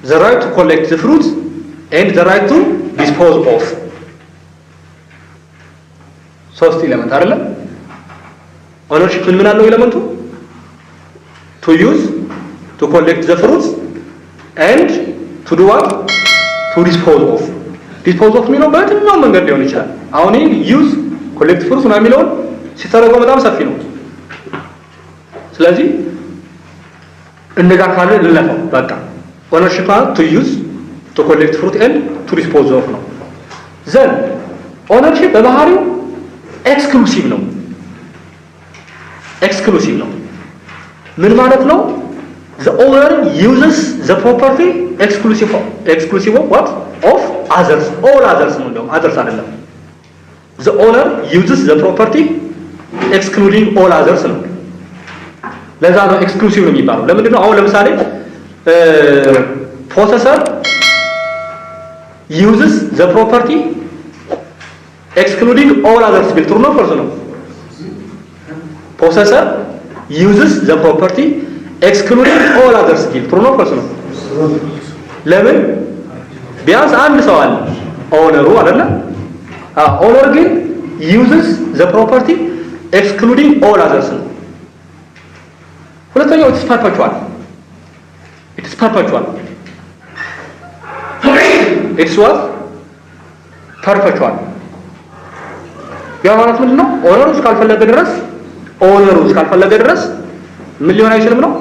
the right to collect the fruits and the right to dispose of ሶስት ኤሌመንት አይደለ ownership ምን አለው ኤሌመንቱ to use to collect the fruits and to do what to dispose of የሚለው በየትኛው መንገድ ሊሆን ይችላል አሁን use collect fruits ነው የሚለው ሲተረጎም በጣም ሰፊ ነው ስለዚህ እንደዛ ካለ ለለፈው በቃ ownership to use to collect fruit and to dispose of ነው then ownership በባህሪው exclusive ነው ምን ማለት ነው the owner uses the property exclusive of what of others all others ነው others አይደለም the owner uses the property excluding all others ነው ለዛ ነው exclusive ነው የሚባለው ለምንድን ነው አሁን ለምሳሌ possessor uses the property excluding all others ቢል true ነው false ነው possessor uses the property excluding all others ቢል true ነው false ነው ለምን ቢያንስ አንድ ሰው አለ ኦነሩ አይደለ ኦነር ግን uses the property excluding all others ነው ሁለተኛው it's perpetual it's what perpetual ያ ማለት ምንድነው ኦነሩ እስካልፈለገ ድረስ ምን ሊሆን አይችልም ነው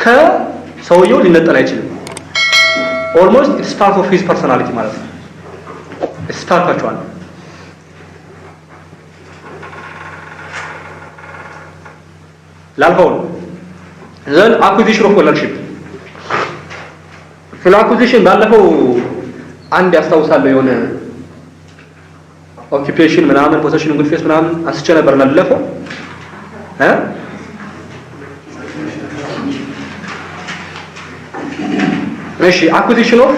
ከሰውየው ሊነጠል አይችልም almost it's part of his personality ማለት ነው it's perpetual ላልፈው then acquisition of ownership ስለ acquisition ባለፈው አንድ ያስታውሳለሁ የሆነ occupation ምናምን possession good face ምናምን አስቸ ነበር ለለፈው እሺ acquisition of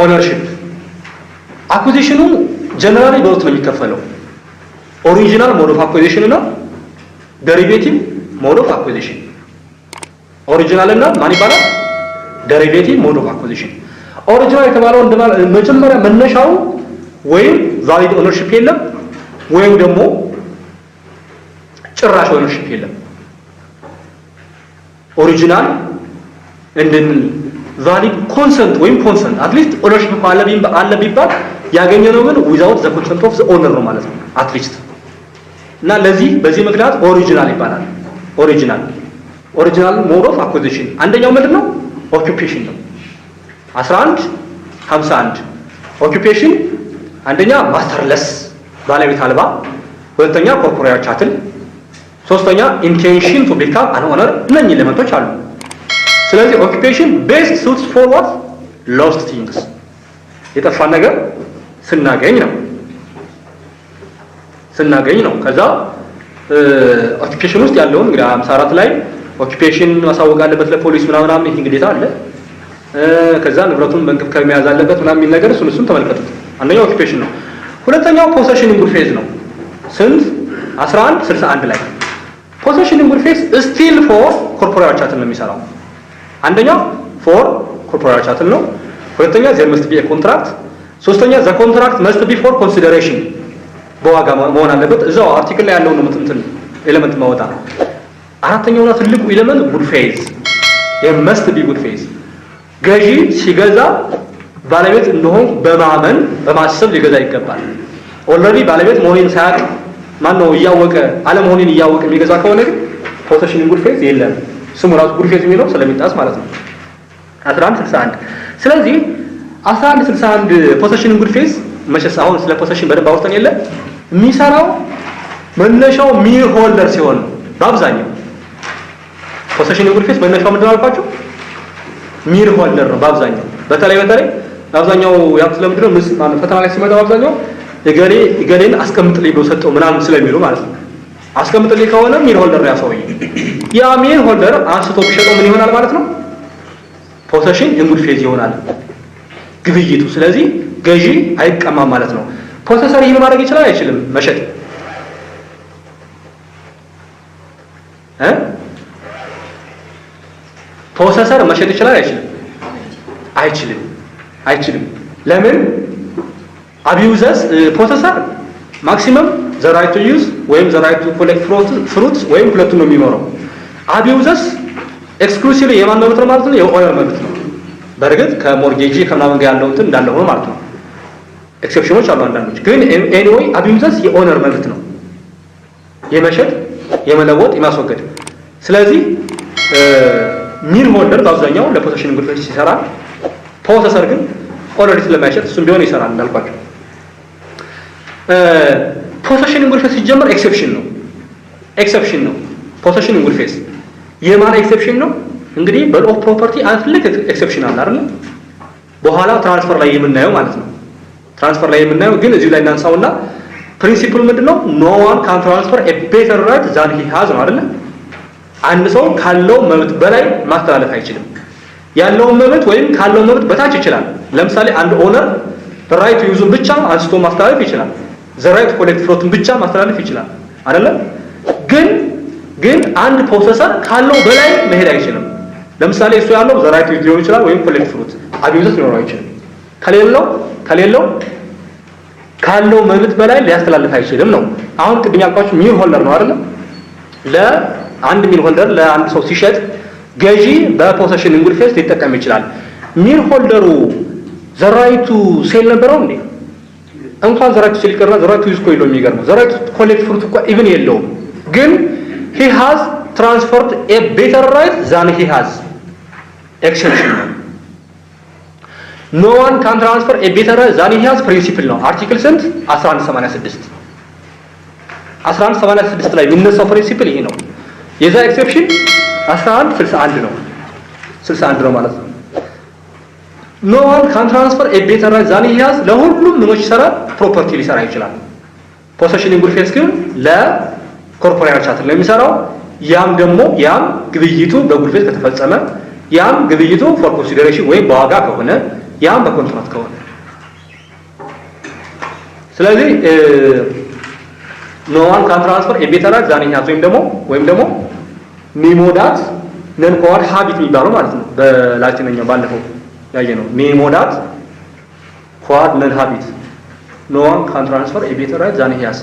ownership acquisition ጀነራሊ በሁለት ነው የሚከፈለው ኦሪጂናል ሞድ ኦፍ አኩዚሽን እና ዴሪቬቲቭ ሞድ ኦፍ አኩዚሽን ኦሪጂናል እና ማን ይባላል ዴሪቬቲቭ ሞድ ኦፍ አኩዚሽን ኦሪጂናል የተባለው መጀመሪያ መነሻው ወይም ቫሊድ ኦነርሺፕ የለም ወይም ደግሞ ጭራሽ ኦነርሺፕ የለም ኦሪጂናል እንደን ቫሊድ ኮንሰንት ወይም ኮንሰንት አትሊስት ኦነርሺፕ አለ ቢባል ያገኘነው ግን without the consent of the owner ነው ማለት ነው አትሊስት እና በዚህ ምክንያት ኦሪጂናል ይባላል ኦሪጂናል ሞድ ኦፍ አኩዚሽን አንደኛው ምንድነው ኦኩፔሽን ነው 1151 ኦኩፔሽን አንደኛ ማስተርለስ ባለቤት አልባ ሁለተኛ ኮርፖሬት ቻትል ሶስተኛ ኢንቴንሽን ቱ ቢካም አን ኦነር እነኚህ ኤሌመንቶች አሉ ስለዚህ ኦኩፔሽን ቤስት ሱትስ ፎር ዋት ሎስት ቲንግስ የጠፋ ነገር ስናገኝ ነው ከዛ ኦኩፔሽን ውስጥ ያለውን እንግዲህ 54 ላይ ኦኩፔሽን ማሳወቅ አለበት ለፖሊስ ምናምን ይሄ ግዴታ አለ ከዛ ንብረቱን በእንክብካቤ መያዝ አለበት ምናምን የሚል ነገር እሱን ተመልከቱት አንደኛው ኦኩፔሽን ነው ሁለተኛው ፖሴሽን ኢን ጉድ ፌዝ ነው ስንት 1161 ላይ ፖሴሽን ኢን ጉድ ፌዝ ስቲል ፎር ኮርፖሬት ቻትል ነው የሚሰራው አንደኛው ፎር ኮርፖሬት ቻትል ነው ሁለተኛ there must be a contract ሶስተኛ the contract must be for consideration በዋጋ መሆን አለበት እዛው አርቲክል ላይ ያለው ነው እንትን ኤሌመንት ማውጣ አራተኛውና ትልቁ ኤሌመንት ጉድ ፌዝ must be good faith ገዢ ሲገዛ ባለቤት እንደሆነ በማሰብ ሊገዛ ይገባል ኦልሬዲ ባለቤት መሆኑን ሳያቅ ማን ነው ያወቀ አለመሆኑን ያወቀ የሚገዛ ከሆነ ግን ፖሴሽን ጉድ ፌዝ የለም ስሙ ራሱ ጉድ ፌዝ የሚለው ስለሚጣስ ማለት ነው 1161 ስለዚህ 1161 ፖሴሽን ጉድ ፌዝ መቼስ አሁን ስለ ፖሴሽን በደንብ አውርተን የለ የሚሰራው መነሻው ሚር ሆልደር ሲሆን በአብዛኛው ፖሴሽን ጉድ ፌዝ መነሻው ምንድነው አልኳችሁ ሚር ሆልደር ነው በአብዛኛው በተለይ በአብዛኛው ያው ስለምንድነው ማለት ፈተና ላይ ሲመጣ በአብዛኛው እገሌን አስቀምጥልኝ ብሎ ሰጠው ምናምን ስለሚሉ ማለት ነው አስቀምጥልኝ ከሆነ ሚር ሆልደር ነው ያሰውኝ ያ ሚር ሆልደር አንስቶ ቢሸጠው ምን ይሆናል ማለት ነው ፖሴሽን ጉድ ፌዝ ይሆናል ግብይቱ ስለዚህ ገዢ አይቀማም ማለት ነው ፖሰሰር ይሄን ማድረግ ይችላል አይችልም መሸጥ ፖሰሰር መሸጥ ይችላል አይችልም ለምን አቢዩዘስ ፖሰሰር ማክሲመም the right to use ወይም the right to collect fruits ወይም ሁለቱን ነው የሚኖረው አቢዩዘስ ኤክስክሉሲቭሊ የማን መብት ነው ማለት ነው የኦነር መብት ነው በርግጥ ከሞርጌጂ ከምናምን ጋር ያለው እንትን እንዳለ ሆኖ ማለት ነው ኤክሰፕሽኖች አሉ አንዳንዶች ግን ኤኒዌይ አቢዩዘስ የኦነር መብት ነው የመሸጥ የመለወጥ የማስወገድ ስለዚህ ሚል ሆልደር በአብዛኛው ለፖሴሽን ጉልበት ይሰራል ፖሰሰር ግን ኦልሬዲ ስለማይሸጥ እሱም ቢሆን ይሰራል እንዳልኳችሁ ፖሴሽን ጉልበት ሲጀመር ኤክሰፕሽን ነው ፖሴሽን ጉልበት የማን ኤክሰፕሽን ነው እንግዲህ በኦፍ ፕሮፐርቲ አንፍልክ ኤክሰፕሽን አለ አይደል በኋላ ትራንስፈር ላይ የምናየው ማለት ነው ትራንስፈር ላይ የምናየው ግን እዚሁ ላይ እናንሳውና ፕሪንሲፕሉ ምንድነው no one can transfer a better right than he has ነው አይደል አንድ ሰው ካለው መብት በላይ ማስተላለፍ አይችልም ያለው መብት ወይም ካለው መብት በታች ይችላል ለምሳሌ አንድ ኦነር ራይት ዩዙን ብቻ አንስቶ ማስተላለፍ ይችላል the right to collect fruit ብቻ ማስተላለፍ ይችላል አይደል ግን አንድ ፖሰሰር ካለው በላይ መሄድ አይችልም ለምሳሌ እሱ ያለው the right to use ሊሆን ይችላል ወይም collect fruit አቢዩዘስ ሊኖር አይችልም ከሌለው ካለው መብት በላይ ሊያስተላልፍ አይችልም ነው አሁን ቅድም ያልኳችሁ ሚል ሆልደር ነው አይደል ለአንድ ሚል ሆልደር ለአንድ ሰው ሲሸጥ ገዢ በፖሴሽን ኢንጉልፌስ ሊጠቀም ይችላል ሚል ሆልደሩ the right to sell ነበረው እንዴ እንኳን the right to sell ይቀርና the right to use ኮይሎ የሚገርመው the right to collect fruit እንኳን ኢቭን የለውም ግን he has transferred a better right than he has exception no one can transfer a better right than he has principle ነው አርቲክል ስንት 1186 ላይ የሚነሳው ፕሪንሲፕል ይሄ ነው የዛ ኤክሰፕሽን 1161 ነው ማለት ነው no one can transfer a better right than he has ለሁሉም ምኖች ይሰራል ፕሮፐርቲ ሊሰራ ይችላል ፖሴሽን ኢንጉልፌስ ግን ለኮርፖሬት ቻርተር ለሚሰራው ያም ግብይቱ በጉልበት ከተፈጸመ ያም ግብይቱ ፎር ኮንሲደሬሽን ወይ በዋጋ ከሆነ ያም በኮንትራክት ከሆነ ስለዚህ no one can transfer a better right than he has ወይም ደግሞ ኒሞዳት ነን ኮድ ሃቢት የሚባለው ማለት ነው በላቲንኛው ባለፈው ያየነው ኒሞዳት ኮድ ነን ሃቢት no one can transfer a better right than he has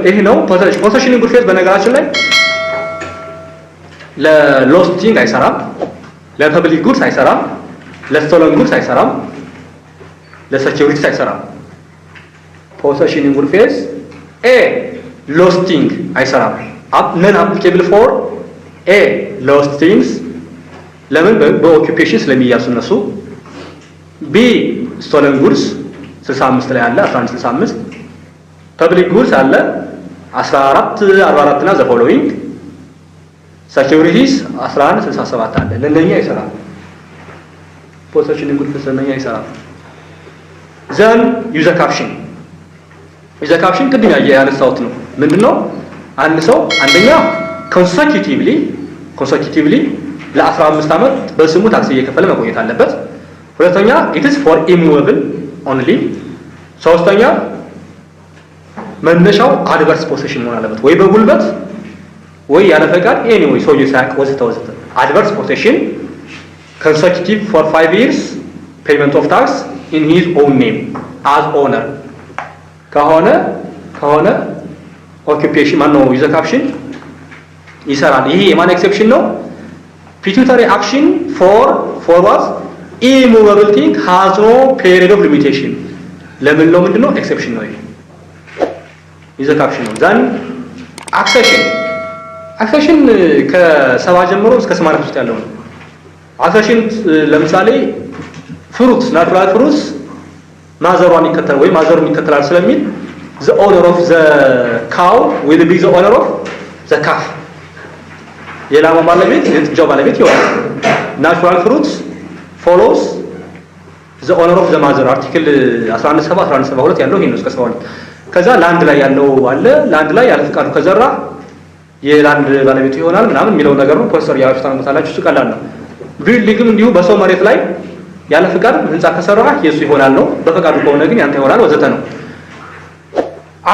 ይሄ ነው ፖሴሽን ኢንጉልፌስ በነገራችን ላይ ለሎስቲንግ አይሰራም ለፐብሊክ ጉድስ አይሰራም ለስቶለን ጉድስ አይሰራም ለሴኩሪቲስ አይሰራም ፖሴሽን ኢንጉልፌስ ሎስቲንግ አይሰራም ነን አፕሊኬብል ፎር ሎስቲንግስ ለምን በኦኩፔሽን ስለሚያዙ እነሱ ቢ ስቶለን ጉድስ 65 ላይ አለ 1165 ፐብሊክ ጉድስ አለ 1444 እና ዘ ፎሎዊንግ ሴኩሪቲስ 1167 አለ ለነኛ ይሰራል ፖሴሽን ኢንጉልፌስ ለነኛ ይሰራል ዘን ዩዘር ካፕሽን ቅድም ያነሳሁት ነው ምንድነው አንድ ሰው አንደኛ ኮንሰኪቲቭሊ ለ15 አመት በስሙ ታክስ እየከፈለ መቆየት አለበት ሁለተኛ it is for immovable only ሶስተኛ መነሻው አድቨርስ ፖሴሽን መሆን አለበት ወይ በጉልበት ወይ ያለ ፈቃድ ኤኒዌይ ሰው ይሳቅ ወዘተ አድቨርስ ፖሴሽን consecutive for 5 years payment of tax in his own name as owner ከሆነ occupation ማነው ዩዘር ካፕሽን ይሰራል ይሄ የማን ኤክሰፕሽን ነው pituitary action for what immovable thing has no period of limitation ለምን ነው ምንድነው ኤክሰፕሽን ነው ይሄ ዩዘር ካፕሽን ነው ዘን አክሰሽን ከ70 ጀምሮ እስከ 83 ያለው ነው አክሰሽን ለምሳሌ ፍሩትስ ናቹራል ፍሩትስ ማዘሯን ይከተላል ወይ ማዘሩን ይከተላል ስለሚል the owner of the cow will be the owner of the calf የላሟ ባለቤት የጥጃው ባለቤት ይሆናል ናቹራል ፍሩትስ follows the owner of the mother አርቲክል 1172 ያለው ይሄ ነው እስከ 70 ከዛ ላንድ ላይ ያለው አለ ላንድ ላይ ያለ ፍቃዱ ከዘራ የላንድ ባለቤቱ ይሆናል ምናምን የሚለው ነገር ነው ፖስተር ያውስታን መታላችሁ እሱ ቀላል ነው ቢልዲንግም እንዲሁ በሰው መሬት ላይ ያለ ፍቃድ ህንጻ ከሰራ የሱ ይሆናል ነው በፈቃዱ ከሆነ ግን ያንተ ይሆናል ወዘተ ነው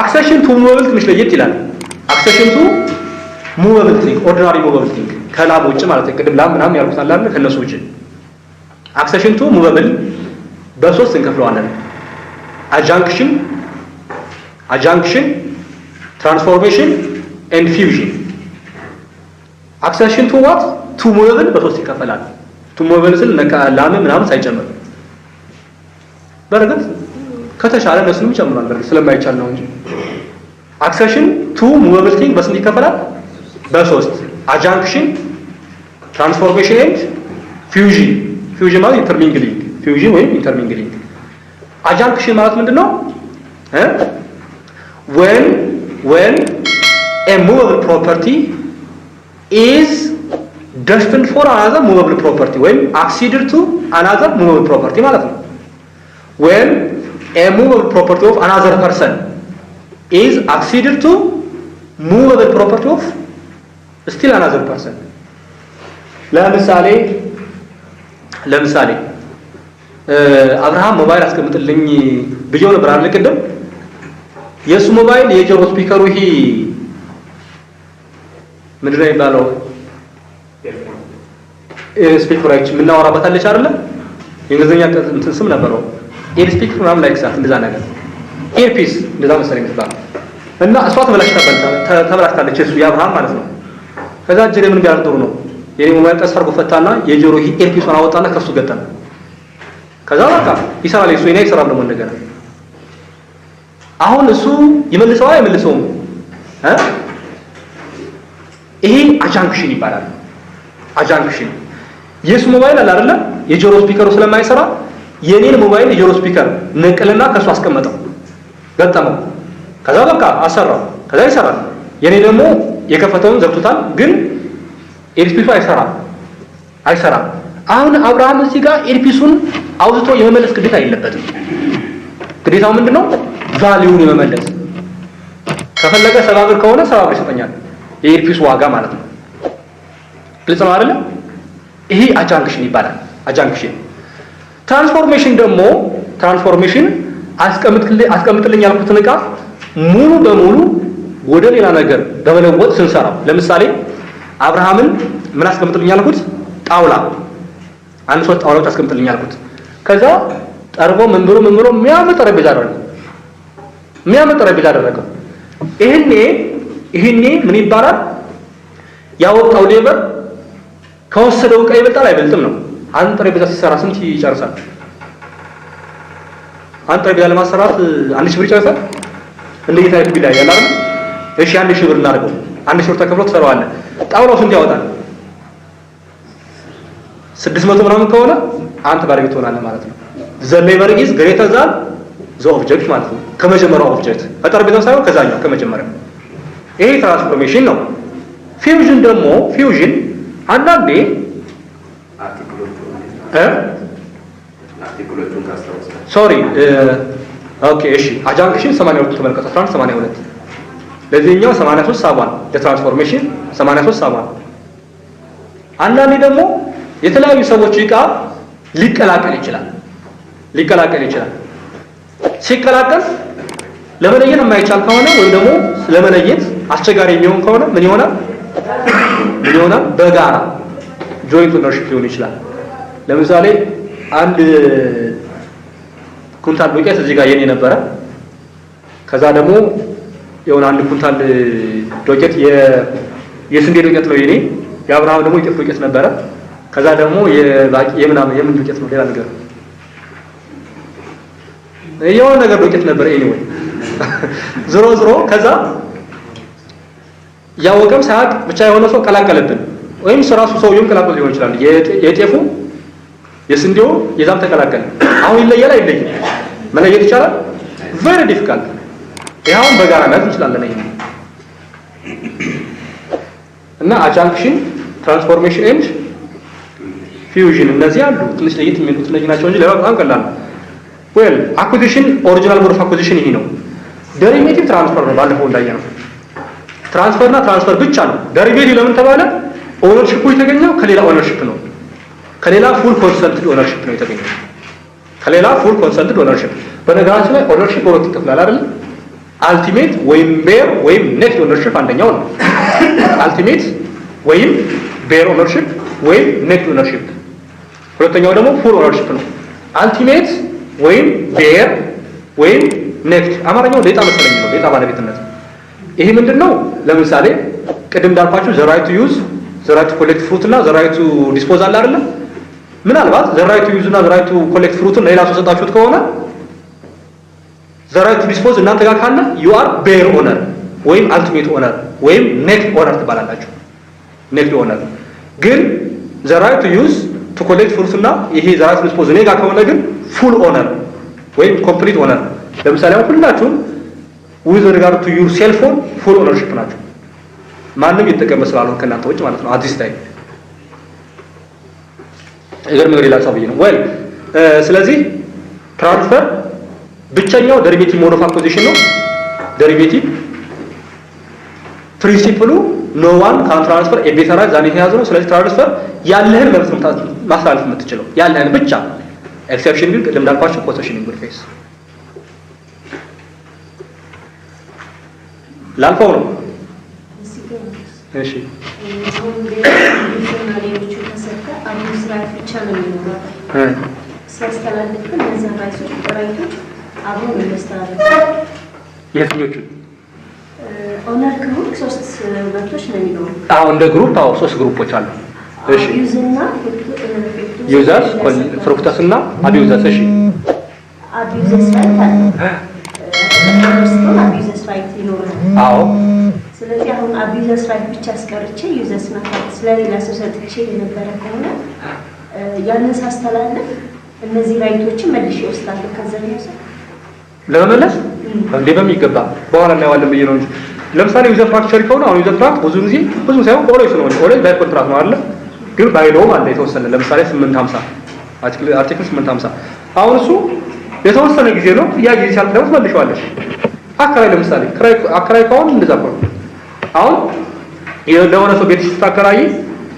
አክሰሽን ቱ ሙቨብል ትንሽ ለየት ይላል አክሰሽን ቱ ሙቨብል ቲንግ ኦርዲናሪ ሙቨብል ቲንግ ከላም ውጭ ማለት ነው። ቅድም ላም ምናምን ያልኩት አለ አይደል? ከነሱ ውጭ አክሰሽን ቱ ሙቨብል በሶስት እንከፍለዋለን። አጃንክሽን፣ ትራንስፎርሜሽን ኤንድ ፊውዥን። አክሰሽን ቱ ዋት ቱ ሙቨብል በሶስት ይከፈላል። ቱ ሙቨብል ስል ላም ምናምን ሳይጨምር በርግጥ ከተሻለ እነሱንም ይጨምራል። በርግጥ ስለማይቻል ነው እንጂ አክሰሽን ቱ ሙቨብል ቲንግ በስንት ይከፈላል? በሶስት። አጃንክሽን፣ ትራንስፎርሜሽን ኤንድ ፊውዥን። ፊውዥን ማለት ኢንተርሚንግሊንግ፣ ፊውዥን ወይም ኢንተርሚንግሊንግ። አጃንክሽን ማለት ምንድነው? when a movable property is destined for another movable property ወይም acceded to another movable property ማለት ነው። when a movable property of another person is acceded to movable property of still another person. ለምሳሌ አብርሃም ሞባይል አስቀምጥልኝ ብየው ነበር አይደል? ቅድም የሱ ሞባይል የጆሮ ስፒከሩ ይሄ ምንድን ነው የሚባለው? ስፒከራችን የምናወራበት አለች አይደል? የእንግሊዝኛ እንትን ስም ነበረው ኤር ስፒከር ምናምን ላይ ክሳት እንደዛ ነገር ኤርፒስ እንደዛ መሰለኝ የሚባለው እና እሷ ተበላሽታለች እሱ የአብርሃም ማለት ነው። ከዛ ጀሬ ምን ቢያደርግ ጥሩ ነው የኔ ሞባይል ቀስ አድርጎ ፈታና የጆሮ ይሄ ኤርፒሱን አወጣና ከሱ ገጠመ። ከዛ በቃ ይሰራል። እሱ የኔ ይሰራል ደግሞ እንደገና። አሁን እሱ ይመልሰው አይመልሰውም? ይሄ አጃንክሽን ይባላል። አጃንክሽን የሱ ሞባይል አለ አይደለ? የጆሮ ስፒከሩ ስለማይሰራ የኔን ሞባይል የጆሮ ስፒከር ነቅልና ከሱ አስቀመጠው፣ ገጠመው። ከዛ በቃ አሰራው። ከዛ ይሰራል። የኔ ደግሞ የከፈተውን ዘግቶታል፣ ግን ኤርፒሱ አይሰራም። አሁን አብርሃም እዚህ ጋር ኤርፒሱን አውጥቶ የመመለስ ግዴታ የለበትም። ግዴታው ምንድነው? ቫልዩን የመመለስ። ከፈለገ 70 ብር ከሆነ 70 ብር ይሰጠኛል፣ የኤርፒሱ ዋጋ ማለት ነው። ግልጽ ነው አይደል? ይሄ አጃንክሽን ይባላል። አጃንክሽን። ትራንስፎርሜሽን አስቀምጥልኝ ያልኩትን ዕቃ ሙሉ በሙሉ ወደ ሌላ ነገር በመለወጥ ስንሰራው፣ ለምሳሌ አብርሃምን ምን አስቀምጥልኝ ያልኩት? ጣውላ፣ አንድ ሶስት ጣውላዎች አስቀምጥልኝ ያልኩት። ከዛ ጠርቦ ምን ብሎ የሚያምር ጠረጴዛ አደረገው። ይሄኔ ምን ይባላል? ያወጣው ሌበር ከወሰደው ዕቃ ይበልጣል አይበልጥም ነው። አንድ ጠረጴዛ ሲሰራ ስንት ይጨርሳል? አንድ ጠረጴዛ ለማሰራት 1000 ብር ይጨርሳል። እንደየት አይነት ቢላ ያለ አይደል? እሺ 1000 ብር እናድርገው። 1000 ብር ተከፍሎ ትሰራዋለህ። ጣውላው ስንት ያወጣል? 600 ምናምን ከሆነ አንተ ባለቤት ትሆናለህ ማለት ነው። the labor is greater than the object ማለት ነው። ከመጀመሪያው ኦብጀክት ከጠረጴዛው ሳይሆን ከዛኛው ከመጀመሪያው። ይሄ ትራንስፎርሜሽን ነው። ፊውዥን ደግሞ አንዳንዴ አጃንክሽን 82 ተመልከቱ። 82 ለዚህኛው 83 ሳቧል። ለትራንስፎርሜሽን 83 ሳቧል። አንዳንዴ ደግሞ የተለያዩ ሰዎች ዕቃ ሊቀላቀል ይችላል። ሲቀላቀል ለመለየት የማይቻል ከሆነ ወይም ደግሞ ለመለየት አስቸጋሪ የሚሆን ከሆነ ምን ይሆናል? በጋራ ጆይንት ኦነርሺፕ ሊሆን ይችላል። ለምሳሌ አንድ ኩንታል ዱቄት እዚህ ጋር የኔ ነበረ። ከዛ ደግሞ የሆነ አንድ ኩንታል ዱቄት የስንዴ ዱቄት ነው የኔ፣ የአብርሃም ደግሞ የጤፍ ዱቄት ነበረ። ከዛ ደግሞ የምን ዱቄት ነው? ሌላ ነገር የሆነ ነገር ዱቄት ነበረ። ኤኒዌይ ዝሮ ከዛ ያወቀም ሳያቅ ብቻ የሆነ ሰው ቀላቀለብን፣ ወይም ራሱ ሰውየውም ቀላቅሎ ሊሆን ይችላል። የጤፉ የስንዴው የዛም ተቀላቀለ። አሁን ይለያል አይለይም? መለየት ይቻላል? very difficult። ይሄውን በጋራ ማለት እንችላለን። እና አጃንክሽን፣ ትራንስፎርሜሽን ኤንድ ፊውዥን እነዚህ አሉ። ትንሽ ለየት የሚሉት እነዚህ ናቸው እንጂ ሌላው በጣም ቀላል ነው። ዌል አኩዚሽን፣ ኦሪጂናል ሞድ ኦፍ አኩዚሽን ይሄ ነው። ዴሪቬቲቭ ትራንስፈር ነው። ባለፈው እንዳየነው ትራንስፈርና ትራንስፈር ብቻ ነው። ዴሪቬቲቭ ለምን ተባለ? ኦነርሺፑ የተገኘው ከሌላ ኦነርሺፕ ነው። ከሌላ ፉል ኮንሰንትድ ኦነርሺፕ ነው የተገኘው። ከሌላ ፉል ኮንሰንትድ ኦነርሺፕ። በነገራችን ላይ ኦነርሺፕ ሁለት ይከፍላል አይደል? አልቲሜት ወይም ቤር ወይም ኔት ኦነርሺፕ አንደኛው ነው። አልቲሜት ወይም ቤር ኦነርሺፕ ወይም ኔት ኦነርሺፕ። ሁለተኛው ደግሞ ፉል ኦነርሺፕ ነው። አልቲሜት ወይም ቤር ወይም ኔት። አማርኛው ሌጣ መሰለኝ ነው፣ ሌጣ ባለቤትነት። ይሄ ምንድነው? ለምሳሌ ቅድም እንዳልኳችሁ ዘ ራይት ቱ ዩዝ፣ ዘ ራይት ቱ ኮሌክት ፍሩት እና ዘ ራይት ቱ ዲስፖዝ አለ አይደለም? ምናልባት ዘ ራይት ቱ ዩዝ እና ዘ ራይት ቱ ኮሌክት ፍሩትን ሌላ ሰው ሰጣችሁት ከሆነ ዘ ራይት ቱ ዲስፖዝ እናንተ ጋር ካለ ዩ አር ቤር ኦነር ወይም አልቲሜት ኦነር ወይም ኔት ኦነር ትባላላችሁ። ኔት ኦነር ግን ዘ ራይት ቱ ዩዝ ቱ ኮሌክት ፍሩት እና ይሄ ዘ ራይት ቱ ዲስፖዝ እኔ ጋር ከሆነ ግን ፉል ኦነር ወይም ኮምፕሊት ኦነር። ለምሳሌ አሁን ሁላችሁም ዊዝ ሪጋርድ ቱ ዩር ሴልፎን ፉል ኦነርሺፕ ናቸው። ማንም የተጠቀመ ስላልሆነ ከእናንተ ውጭ ማለት ነው። አዲስ ታይም እገር ነገር ይላል ሰውዬ ነው ወይ? ስለዚህ ትራንስፈር ብቸኛው ደሪቬቲቭ ሞድ ኦፍ አኩዚሽን ነው። ደሪቬቲቭ ፕሪንሲፕሉ ኖ ዋን ካን ትራንስፈር ኤ ቤተር ዛን የተያዘ ነው። ስለዚህ ትራንስፈር ያለህን መብት ነው ማስተላለፍ የምትችለው ያለህን ብቻ። ኤክሰፕሽን ግን ቅድም እንዳልኳችሁ ፖሴሽን ኢን ጉድ ፌስ ላልፈው ነው። እሺ የትኞቹ ኦነር ግሩፕ ሶስት መብቶች ነው የሚኖሩ። አዎ እንደ ግሩፕ አዎ ሶስት ግሩፖች አሉ። እሺ ዩዘርስ ፍሩክተስ እና አቢዩዘርስ። እሺ አቢዩዘርስ ራይት አለ። አቢዩዘርስ ራይት ይኖራል። አዎ ስለዚህ አሁን አቢዩዘርስ ራይት ብቻ አስቀርቼ ዩዘርስ መብት ስለሌላ ሰው ሰጥቼ የነበረ ከሆነ ያንን ሳስተላለፍ እነዚህ ራይቶችን መልሼ እወስዳለሁ። ከዛ ነው ለመመለስ እንዴ በሚገባ በኋላ እናየዋለን ብዬ ነው እንጂ ለምሳሌ ዩዘር ፍራክቸር ከሆነ አሁን ዩዘር ፍራክቸር ብዙ ጊዜ ብዙ ሳይሆን ኦልዌይስ ነው። ኦልዌይስ ባይ ኮንትራክት ነው አይደል? ግን ባይሎም አለ የተወሰነ ለምሳሌ 850 አርቲክል 850 አሁን እሱ የተወሰነ ጊዜ ነው። ያ ጊዜ ሲያልፍ ደግሞ መልሼዋለሽ። አከራይ ለምሳሌ አከራይ ከሆነ እንደዛ ነው። አሁን ለሆነ ሰው ቤት ሲታከራይ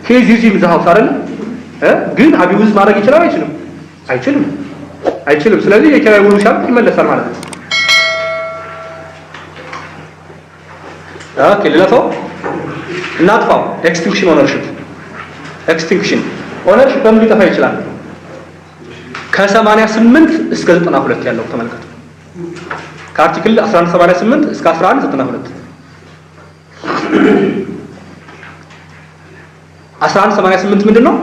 ኬዝ ዩዚንግ ዘ ሃውስ አይደል? ግን አቢዩዝ ማድረግ ይችላል አይችልም? አይችልም። ስለዚህ የኪራይ ውሉ ሲያልቅ ይመለሳል ማለት ነው። ኦኬ ለላተው እናጥፋው። ኤክስቲንክሽን ኦነርሺፕ ኤክስቲንክሽን ኦነርሺፕ በምን ሊጠፋ ይችላል? ከ88 እስከ 92 ያለው ተመልከቱ። ከአርቲክል 1188 እስከ 1192 1188 ምንድነው?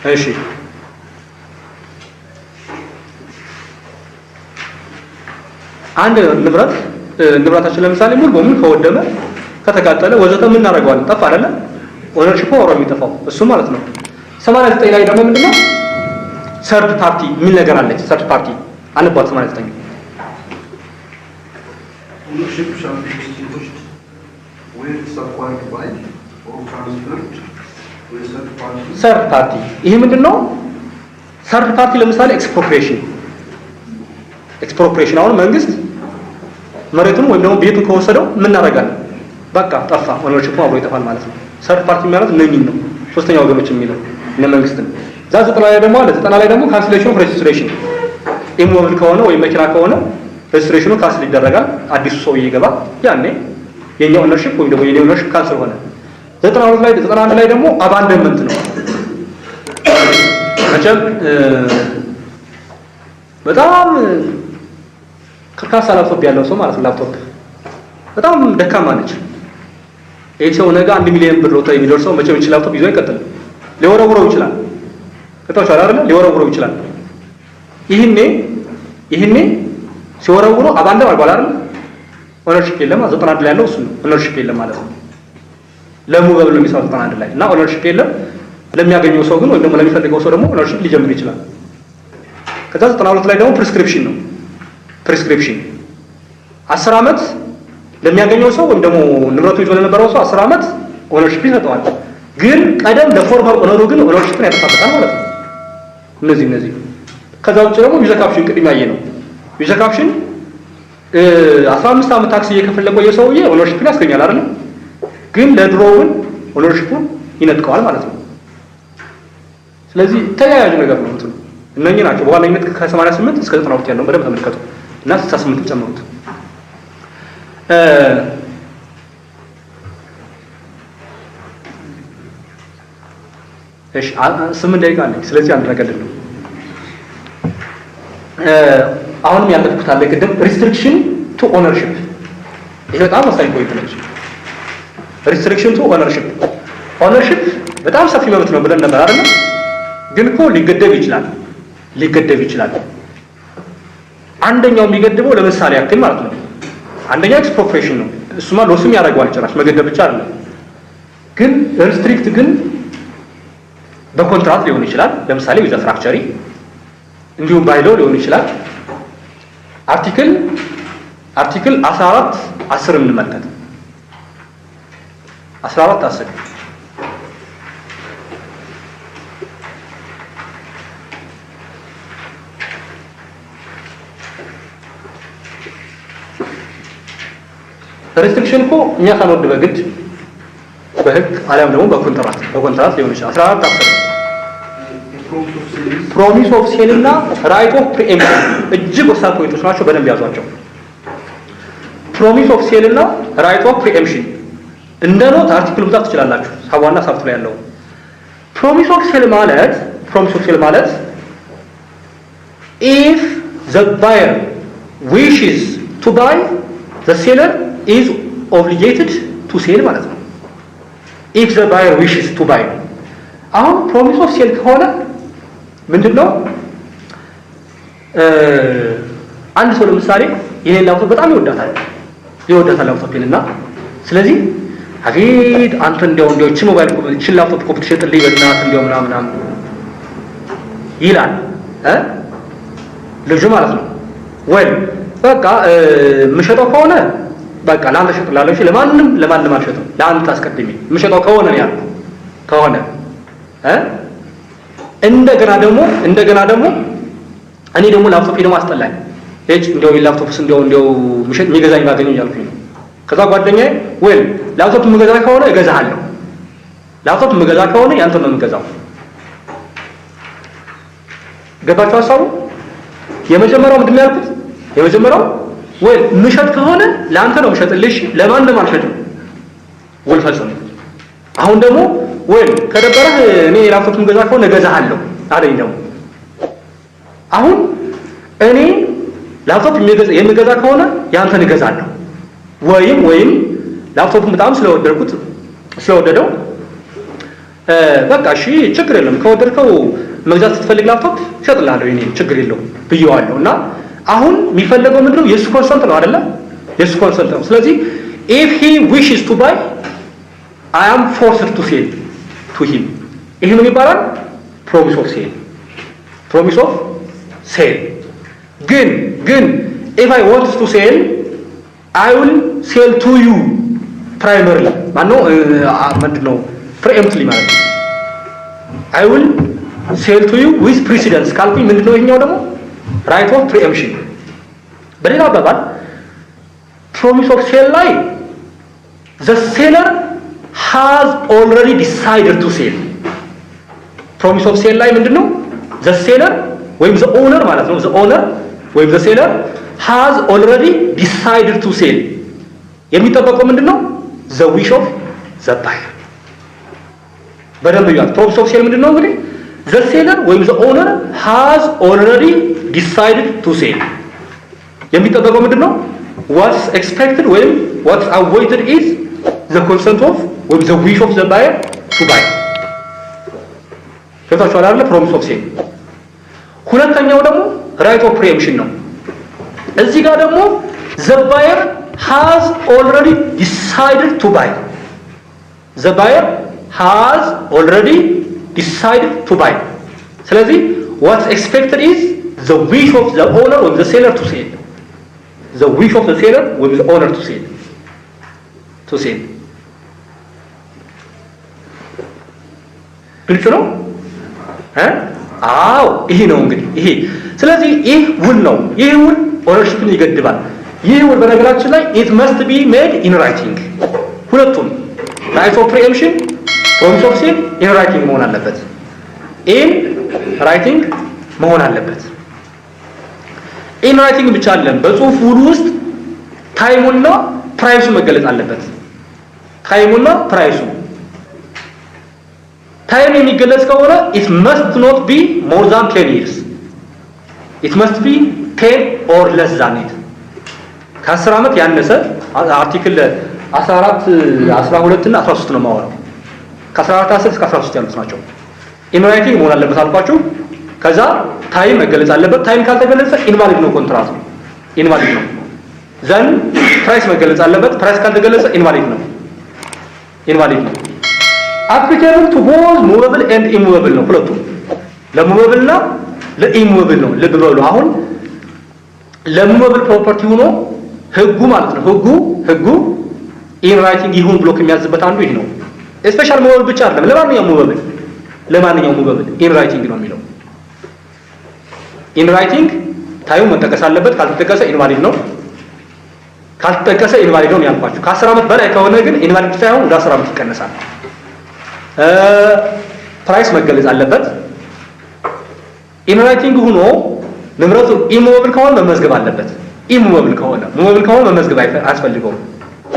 እሺ አንድ ንብረታችን ለምሳሌ ሙሉ በሙሉ ከወደመ ከተቃጠለ ወዘተ ምን እናደርገዋለን? ጠፋ አይደለ? ኦነርሺፕ ወሮ የሚጠፋው እሱ ማለት ነው። 89 ላይ ደግሞ ምንድነው? ሰርድ ፓርቲ ምን ነገር አለች? ሰርድ ፓርቲ አንባት 89 ownership shall be distinguished when it's acquired by or transferred to a third party. ሰርድ ፓርቲ ይሄ ምንድነው? ሰርድ ፓርቲ ለምሳሌ ኤክስፕሮፕሪዬሽን አሁን መንግስት መሬቱን ወይም ደግሞ ቤቱን ከወሰደው ምን እናደርጋለን? በቃ ጠፋ፣ ኦነርሺፕ አብሮ ይጠፋል ማለት ነው። ሰርድ ፓርቲ ማለት እነኚህ ነው፣ ሶስተኛ ወገኖች የሚለው እነ መንግስትን። እዛ 90 ላይ ደግሞ አለ 90 ላይ ደግሞ ካንስሌሽን ኦፍ ሬጅስትሬሽን ኢሞብል ከሆነ ወይም መኪና ከሆነ ሬጅስትሬሽኑ ካንስል ይደረጋል፣ አዲሱ ሰውዬ ይገባል። ያኔ የኛ ኦነርሺፕ ወይም ደግሞ የኔ ኦነርሺፕ ካንስል ሆነ። 91 ላይ ደግሞ አባንደንመንት ነው። መቼም በጣም ከርካሳ ላፕቶፕ ያለው ሰው ማለት ነው። ላፕቶፕ በጣም ደካማ ነች። ይሄ ሰው ነገ 1 ሚሊዮን ብር ሎተሪ ቢደርሰው መቼም ይችላል ላፕቶፕ ይዞ አይቀጥልም። ሊወረውረው ይችላል። ከተወሰነ አይደል? ሊወረውረው ይችላል። ይሄኔ ሲወረውረው አባንደም አልባል አይደል? ኦነርሺፕ የለም። 91 ላይ ያለው እሱ ነው። ኦነርሺፕ የለም ማለት ነው። ለሙበል ነው የሚሰራው 91 ላይ እና ኦነርሺፕ የለም። ለሚያገኘው ሰው ግን ወይም ደግሞ ለሚፈልገው ሰው ደግሞ ኦነርሺፕ ሊጀምር ይችላል። ከዛ 92 ላይ ደግሞ ፕሪስክሪፕሽን ነው። ፕሪስክሪፕሽን 10 ዓመት ለሚያገኘው ሰው ወይም ደግሞ ንብረቱ ይዞ ለነበረው ሰው 10 ዓመት ኦነርሺፕ ይሰጠዋል። ግን ቀደም ለፎርማል ኦነሩ ግን ኦነርሺፕን ያጠፋበታል ማለት ነው። እነዚህ ከዛ ውጭ ደግሞ ዩዘር ካፕሽን ቅድም ያየ ነው። ዩዘር ካፕሽን 15 ዓመት ታክስ እየከፈለ ቆየ ሰውዬ ኦነርሺፕን ያስገኛል አይደል? ግን ለድሮውን ኦነርሺፑን ይነጥቀዋል ማለት ነው። ስለዚህ ተያያዥ ነገር ነው እንትኑ እነኚህ ናቸው በዋነኝነት ከ88 እስከ 92 ያለው በደንብ ተመልከቱ እና 68 ጨምሩት። እሺ 8 ደቂቃ ነኝ። ስለዚህ አንድ ነገር ነው አሁንም ያለፍኩት አለ ቅድም ሪስትሪክሽን ቱ ኦነርሺፕ። ይሄ በጣም ወሳኝ ፖይንት ነች። ሪስትሪክሽን ቱ ኦነርሺፕ ኦነርሺፕ በጣም ሰፊ መብት ነው ብለን ነበር አይደል? ግን እኮ ሊገደብ ይችላል። አንደኛው የሚገድበው ለምሳሌ ያክል ማለት ነው አንደኛው ኤክስፕሮፕሪዬሽን ነው። እሱማ ሎስም ያደርገዋል ጭራሽ መገደብ ብቻ አይደለም። ግን ሪስትሪክት ግን በኮንትራክት ሊሆን ይችላል። ለምሳሌ ዊዝ ፍራክቸሪ እንዲሁም ባይለው ሊሆን ይችላል። አርቲክል 14(10) እንመልከት። 14(10) ሪስትሪክሽን እኮ እኛ ሳንወድ በግድ በህግ አሊያም ደግሞ በኮንትራት ሊሆን ይችላል። 14(10) ፕሮሚስ ኦፍ ሴል እና ራይት ኦፍ ፕሪኤምፕሽን እጅግ ወሳኝ ፖይንቶች ናቸው። በደንብ ያዟቸው። ፕሮሚስ ኦፍ ሴል እና ራይት ኦፍ ፕሪኤምፕሽን እንደ ኖት አርቲክል ብዛት ትችላላችሁ። ሳቧና ሳብት ላይ ያለው ፕሮሚስ ኦፍ ሴል ማለት if the buyer wishes to buy the seller is obligated to sell ማለት ነው። if the buyer wishes to buy አሁን ፕሮሚስ ኦፍ ሴል ከሆነ ምንድነው? አንድ ሰው ለምሳሌ የኔን ላፕቶፕ በጣም ይወዳታል ላፕቶፕን እና ስለዚህ አቤት አንተ እንደው እቺ ሞባይል እቺ ላፕቶፕ ኮፒ ትሸጥልኝ በእናትህ እንደው ምናምን ይላል ልጁ ማለት ነው። ወይ በቃ ምሸጠው ከሆነ በቃ ለአንተ እሸጥልሃለሁ፣ እሺ ለማንም አልሸጥም፣ ለአንተ አስቀድሜ ምሸጠው ከሆነ ነው ያልኩት ከሆነ እንደገና ደግሞ እኔ ደግሞ ላፕቶፕ ደግሞ አስጠላኝ እንደው ላፕቶፕስ እንደው ምሸጥ የሚገዛኝ ባገኘው እያልኩኝ ነው። ከዛ ጓደኛዬ ወይ ላፕቶፕ የምገዛ ከሆነ እገዛሃለሁ፣ ላፕቶፕ የምገዛ ከሆነ ያንተ ነው የምገዛው። ገባችሁ ሀሳቡ? የመጀመሪያው ምንድን ነው ያልኩት? የመጀመሪያው ወይ ምሸጥ ከሆነ ለአንተ ነው የምሸጥልሽ፣ ለማንም አልሸጥም፣ ውል ፈጽም። አሁን ደግሞ ወይ ከደበረህ እኔ ላፕቶፕ የምገዛ ከሆነ እገዛሃለሁ አለኝ። ደግሞ አሁን እኔ ላፕቶፕ የምገዛ ከሆነ ያንተን እገዛለሁ፣ ወይም ላፕቶፕን በጣም ስለወደደው በቃ እሺ ችግር የለም ከወደድከው መግዛት ስትፈልግ ላፕቶፕ እሸጥልሃለሁ የኔ ችግር የለውም ብየዋለሁ። እና አሁን የሚፈልገው ምንድነው? የሱ ኮንሰንት ነው አይደለ? የሱ ኮንሰንት ነው። ስለዚህ if he wishes to buy I am forced to sell to him። ይሄ ምን ይባላል? promise of sale። ግን if I want to sell I will sell to you primarily ምንድነው preemptively ማለት ነው። I will sell to you with precedence ካልኩኝ ምንድነው ይሄኛው ደግሞ right of preemption። በሌላ አባባል promise of sale ላይ the seller has already decided to sell። promise of sale ላይ ምንድነው? the seller ወይም the owner ማለት ነው። the owner ወይም the seller has already decided to sell። የሚጠበቀው ምንድነው? the wish of the buyer። በደንብ ይያዝ። promise of sale ምንድነው? እንግዲህ the seller ወይም the owner has already decided to sell። የሚጠበቀው ምንድነው? what's expected ወይም what's awaited is the consent of ወይም the wish of the buyer to buy። ከታች አለ promise of sale። ሁለተኛው ደግሞ right of preemption ነው። እዚህ ጋር ደግሞ the buyer has already decided to buy። the buyer has already decided to buy። ስለዚህ what's expected is the wish of the owner or the seller to sell። the wish of the seller or the owner to sell ግልጽ ነው? አዎ ይሄ ነው እንግዲህ ይሄ። ስለዚህ ይህ ውል ነው። ይህ ውል ኦነርሺፕን ይገድባል። ይህ ውል በነገራችን ላይ it must be made in writing። ሁለቱም right of preemption promise of sale in writing መሆን አለበት። in writing መሆን አለበት። in writing ብቻ አይደለም፣ በጽሁፍ ውሉ ውስጥ ታይሙና ፕራይሱ መገለጽ አለበት። ታይሙና ፕራይሱ ታይም የሚገለጽ ከሆነ it must not be more than 10 years it must be 10 or less than it ከ10 ዓመት ያነሰ አርቲክል 14 12 እና 13 ነው ማወራው ከ14 10 እስከ 13 ያሉት ናቸው in writing መሆን አለበት አልኳችሁ ከዛ ታይም መገለጽ አለበት ታይም ካልተገለጸ ኢንቫሊድ ነው ኮንትራክቱ ኢንቫሊድ ነው ዘን ፕራይስ መገለጽ አለበት ፕራይስ ካልተገለጸ ኢንቫሊድ ነው applicable to both movable and immovable ነው ሁለቱ ለmovable እና ለimmovable ነው ልብ በሉ አሁን ለmovable ፕሮፐርቲ ሆኖ ህጉ ማለት ነው ህጉ in writing ይሁን ብሎ ከሚያዝበት አንዱ ይሄ ነው ስፔሻል movable ብቻ አይደለም ለማንኛውም movable in writing ነው የሚለው in writing ታዩ መጠቀስ አለበት ካልተጠቀሰ ኢንቫሊድ ነው ካልተጠቀሰ ኢንቫሊድ ነው ያልኳችሁ ከ10 ዓመት በላይ ከሆነ ግን ኢንቫሊድ ሳይሆን ወደ 10 ዓመት ይቀነሳል ፕራይስ መገለጽ አለበት in writing ሆኖ ንብረቱ ኢሞብል ከሆነ መመዝገብ አለበት ኢሞብል ከሆነ መመዝገብ አያስፈልገውም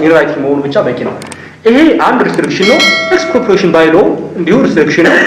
in writing መሆኑ ብቻ በቂ ነው ይሄ አንድ ሪስትሪክሽን ነው ኤክስፕሮፕሪዬሽን ባይ ሎው እንዲሁ ሪስትሪክሽን ነው